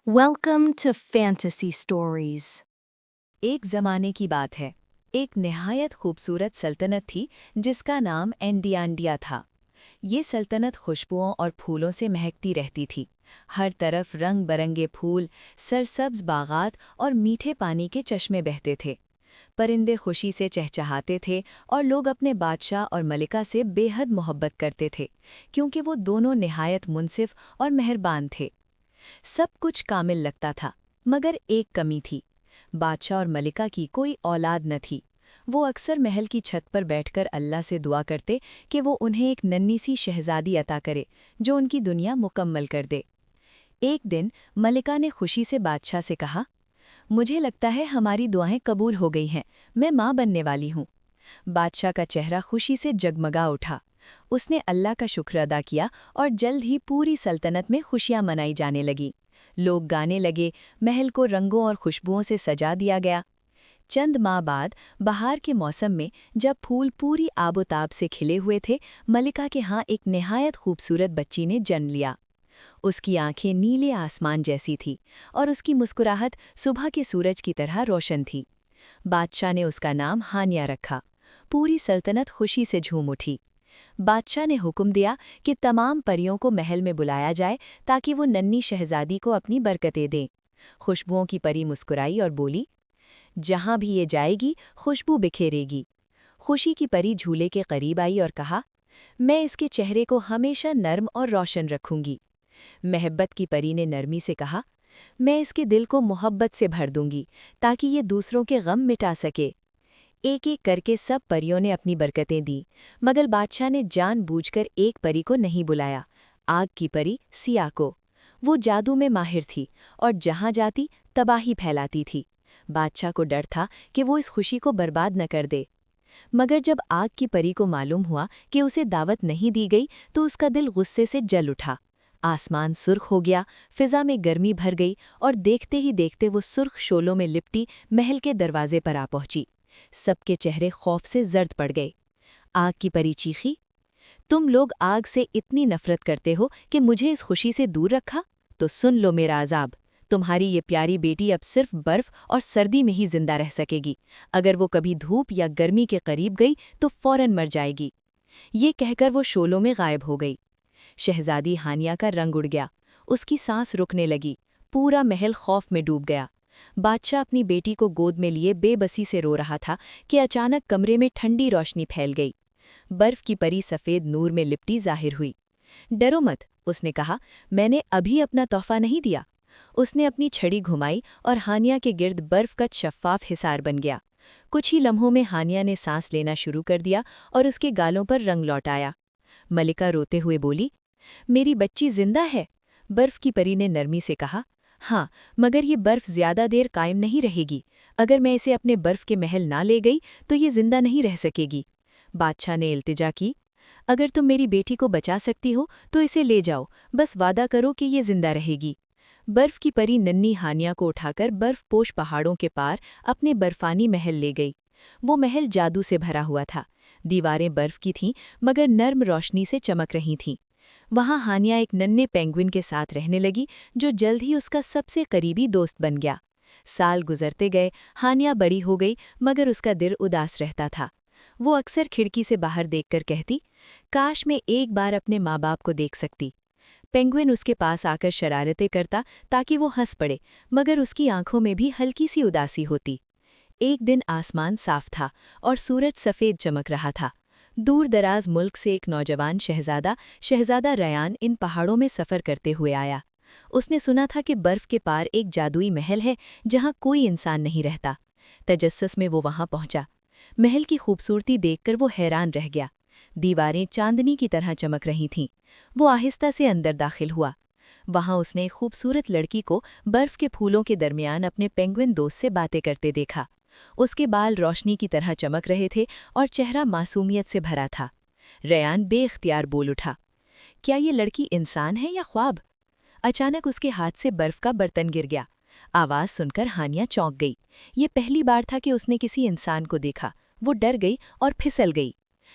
Welcome to Fantasy Stories. एक ज़माने की बात है। एक निहायत खूबसूरत सल्तनत थी जिसका नाम एंडियांडिया था। ये सल्तनत खुशबुओं और फूलों से महकती रहती थी। हर तरफ रंग बरंगे फूल, सरसब्ज बागात और मीठे पानी के चश्मे बहते थे। परिंदे खुशी से चहचहाते थे और लोग अपने बादशाह और मलिका से बेहद मोहब्बत करते थे, क्योंकि वो दोनों निहायत मुनसिफ और मेहरबान थे। सब कुछ कामिल लगता था, मगर एक कमी थी। बादशाह और मलिका की कोई औलाद न थी। वो अक्सर महल की छत पर बैठकर अल्लाह से दुआ करते कि वो उन्हें एक नन्ही सी शहजादी अता करे जो उनकी दुनिया मुकम्मल कर दे। एक दिन मलिका ने खुशी से बादशाह से कहा, मुझे लगता है हमारी दुआएं कबूल हो गई हैं, मैं माँ बनने वाली हूँ। बादशाह का चेहरा खुशी से जगमगा उठा। उसने अल्लाह का शुक्र अदा किया और जल्द ही पूरी सल्तनत में खुशियां मनाई जाने लगी। लोग गाने लगे, महल को रंगों और खुशबुओं से सजा दिया गया। चंद माह बाद बहार के मौसम में जब फूल पूरी आबोताब से खिले हुए थे, मलिका के यहाँ एक निहायत खूबसूरत बच्ची ने जन्म लिया। उसकी आंखें नीले आसमान जैसी थी और उसकी मुस्कुराहट सुबह के सूरज की तरह रोशन थी। बादशाह ने उसका नाम हानिया रखा। पूरी सल्तनत खुशी से झूम उठी। बादशाह ने हुक्म दिया कि तमाम परियों को महल में बुलाया जाए ताकि वो नन्ही शहजादी को अपनी बरकतें दें। खुशबुओं की परी मुस्कुराई और बोली, जहां भी ये जाएगी खुशबू बिखेरेगी। खुशी की परी झूले के करीब आई और कहा, मैं इसके चेहरे को हमेशा नर्म और रोशन रखूंगी। महब्बत की परी ने नरमी से कहा, मैं इसके दिल को मोहब्बत से भर दूंगी ताकि ये दूसरों के गम मिटा सके। एक एक करके सब परियों ने अपनी बरकतें दी, मगर बादशाह ने जानबूझकर एक परी को नहीं बुलाया, आग की परी सिया को। वो जादू में माहिर थी और जहां जाती तबाही फैलाती थी। बादशाह को डर था कि वो इस खुशी को बर्बाद न कर दे। मगर जब आग की परी को मालूम हुआ कि उसे दावत नहीं दी गई तो उसका दिल गुस्से से जल उठा। आसमान सुर्ख हो गया, फिजा में गर्मी भर गई और देखते ही देखते वो सुर्ख शोलों में लिपटी महल के दरवाजे पर आ पहुंची। सबके चेहरे खौफ से जर्द पड़ गए। आग की परी चीखी, तुम लोग आग से इतनी नफरत करते हो कि मुझे इस खुशी से दूर रखा? तो सुन लो मेरा अजाब। तुम्हारी ये प्यारी बेटी अब सिर्फ बर्फ और सर्दी में ही जिंदा रह सकेगी। अगर वो कभी धूप या गर्मी के करीब गई तो फौरन मर जाएगी। ये कहकर वो शोलों में गायब हो गई। शहजादी हानिया का रंग उड़ गया, उसकी सांस रुकने लगी। पूरा महल खौफ में डूब गया। बादशाह अपनी बेटी को गोद में लिए बेबसी से रो रहा था कि अचानक कमरे में ठंडी रोशनी फैल गई। बर्फ की परी सफ़ेद नूर में लिपटी जाहिर हुई। डरो मत, उसने कहा, मैंने अभी अपना तोहफा नहीं दिया। उसने अपनी छड़ी घुमाई और हानिया के गिर्द बर्फ का शफ़ाफ हिसार बन गया। कुछ ही लम्हों में हानिया ने सांस लेना शुरू कर दिया और उसके गालों पर रंग लौट आया। मलिका रोते हुए बोली, मेरी बच्ची जिंदा है। बर्फ की परी ने नरमी से कहा, हाँ, मगर ये बर्फ ज्यादा देर कायम नहीं रहेगी। अगर मैं इसे अपने बर्फ के महल ना ले गई तो ये जिंदा नहीं रह सकेगी। बादशाह ने इल्तिजा की, अगर तुम मेरी बेटी को बचा सकती हो तो इसे ले जाओ, बस वादा करो कि ये जिंदा रहेगी। बर्फ की परी नन्ही हानिया को उठाकर बर्फपोश पहाड़ों के पार अपने बर्फानी महल ले गई। वो महल जादू से भरा हुआ था। दीवारें बर्फ की थीं, मगर नर्म रोशनी से चमक रही थीं। वहां हानिया एक नन्हे पेंगुइन के साथ रहने लगी, जो जल्द ही उसका सबसे करीबी दोस्त बन गया। साल गुजरते गए, हानिया बड़ी हो गई, मगर उसका दिल उदास रहता था। वो अक्सर खिड़की से बाहर देखकर कहती, काश मैं एक बार अपने माँ बाप को देख सकती। पेंगुइन उसके पास आकर शरारतें करता ताकि वो हंस पड़े, मगर उसकी आंखों में भी हल्की सी उदासी होती। एक दिन आसमान साफ था और सूरज सफ़ेद चमक रहा था। दूर दराज मुल्क से एक नौजवान शहजादा रयान इन पहाड़ों में सफ़र करते हुए आया। उसने सुना था कि बर्फ़ के पार एक जादुई महल है जहाँ कोई इंसान नहीं रहता। तजस्सुस में वो वहाँ पहुँचा। महल की खूबसूरती देखकर वो हैरान रह गया। दीवारें चांदनी की तरह चमक रही थीं। वो आहिस्ता से अंदर दाखिल हुआ। वहाँ उसने एक खूबसूरत लड़की को बर्फ़ के फूलों के दरमियान अपने पेंगुइन दोस्त से बातें करते देखा। उसके बाल रोशनी की तरह चमक रहे थे और चेहरा मासूमियत से भरा था। रयान बेख्तियार बोल उठा, क्या ये लड़की इंसान है या ख्वाब? अचानक उसके हाथ से बर्फ का बर्तन गिर गया। आवाज़ सुनकर हानिया चौंक गई। ये पहली बार था कि उसने किसी इंसान को देखा। वो डर गई और फिसल गई।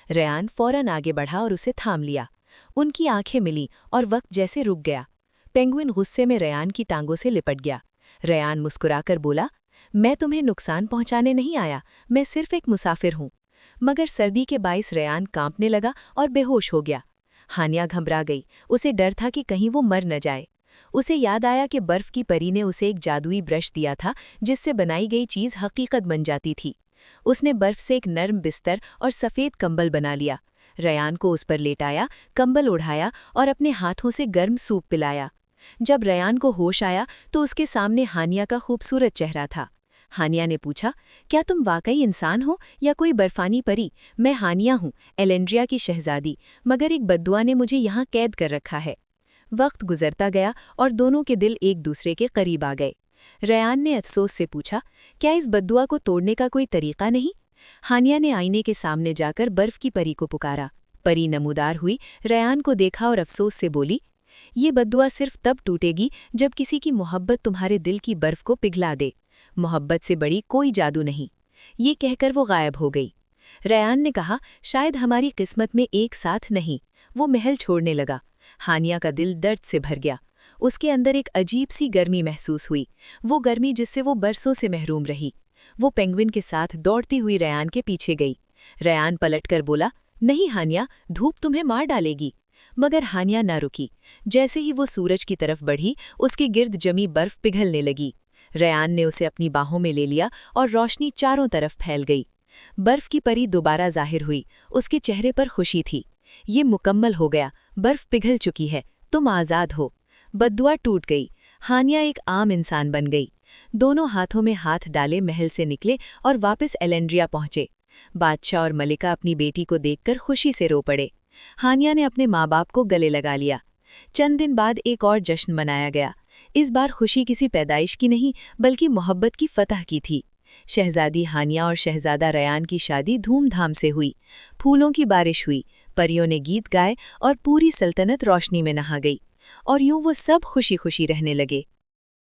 रयान फौरन आगे बढ़ा और उसे थाम लिया। उनकी आंखें मिली और वक्त जैसे रुक गया। पेंगुइन गुस्से में रयान की टांगों से लिपट गया। रयान मुस्कुराकर बोला, मैं तुम्हें नुकसान पहुंचाने नहीं आया, मैं सिर्फ एक मुसाफिर हूं। मगर सर्दी के बाइस रयान कांपने लगा और बेहोश हो गया। हानिया घबरा गई, उसे डर था कि कहीं वो मर न जाए। उसे याद आया कि बर्फ की परी ने उसे एक जादुई ब्रश दिया था जिससे बनाई गई चीज हकीकत बन जाती थी। उसने बर्फ से एक नर्म बिस्तर और सफ़ेद कंबल बना लिया। रयान को उस पर लेटाया, कंबल उड़ाया और अपने हाथों से गर्म सूप पिलाया। जब रयान को होश आया तो उसके सामने हानिया का खूबसूरत चेहरा था। हानिया ने पूछा, क्या तुम वाकई इंसान हो या कोई बर्फानी परी? मैं हानिया हूँ, एलेंड्रिया की शहजादी, मगर एक बद्दुआ ने मुझे यहाँ कैद कर रखा है। वक्त गुजरता गया और दोनों के दिल एक दूसरे के करीब आ गए। रयान ने अफसोस से पूछा, क्या इस बद्दुआ को तोड़ने का कोई तरीका नहीं? हानिया ने आईने के सामने जाकर बर्फ की परी को पुकारा। परी नमूदार हुई, रयान को देखा और अफसोस से बोली, ये बद्दुआ सिर्फ तब टूटेगी जब किसी की मोहब्बत तुम्हारे दिल की बर्फ को पिघला दे। मोहब्बत से बड़ी कोई जादू नहीं। ये कहकर वो गायब हो गई। रयान ने कहा, शायद हमारी किस्मत में एक साथ नहीं। वो महल छोड़ने लगा। हानिया का दिल दर्द से भर गया। उसके अंदर एक अजीब सी गर्मी महसूस हुई, वो गर्मी जिससे वो बरसों से महरूम रही। वो पेंगुइन के साथ दौड़ती हुई रयान के पीछे गई। रयान पलटकर बोला, नहीं हानिया, धूप तुम्हें मार डालेगी। मगर हानिया न रुकी। जैसे ही वो सूरज की तरफ बढ़ी, उसके गिर्द जमी बर्फ पिघलने लगी। रयान ने उसे अपनी बाहों में ले लिया और रोशनी चारों तरफ फैल गई। बर्फ की परी दोबारा जाहिर हुई। उसके चेहरे पर खुशी थी। ये मुकम्मल हो गया, बर्फ पिघल चुकी है, तुम आज़ाद हो। बद्दुआ टूट गई। हानिया एक आम इंसान बन गई। दोनों हाथों में हाथ डाले महल से निकले और वापस एलेंड्रिया पहुंचे। बादशाह और मलिका अपनी बेटी को देखकर खुशी से रो पड़े। हानिया ने अपने माँ बाप को गले लगा लिया। चंद दिन बाद एक और जश्न मनाया गया। इस बार खुशी किसी पैदाइश की नहीं बल्कि मोहब्बत की फतह की थी। शहजादी हानिया और शहजादा रयान की शादी धूमधाम से हुई। फूलों की बारिश हुई, परियों ने गीत गाए और पूरी सल्तनत रोशनी में नहा गई। और यूं वो सब खुशी खुशी रहने लगे।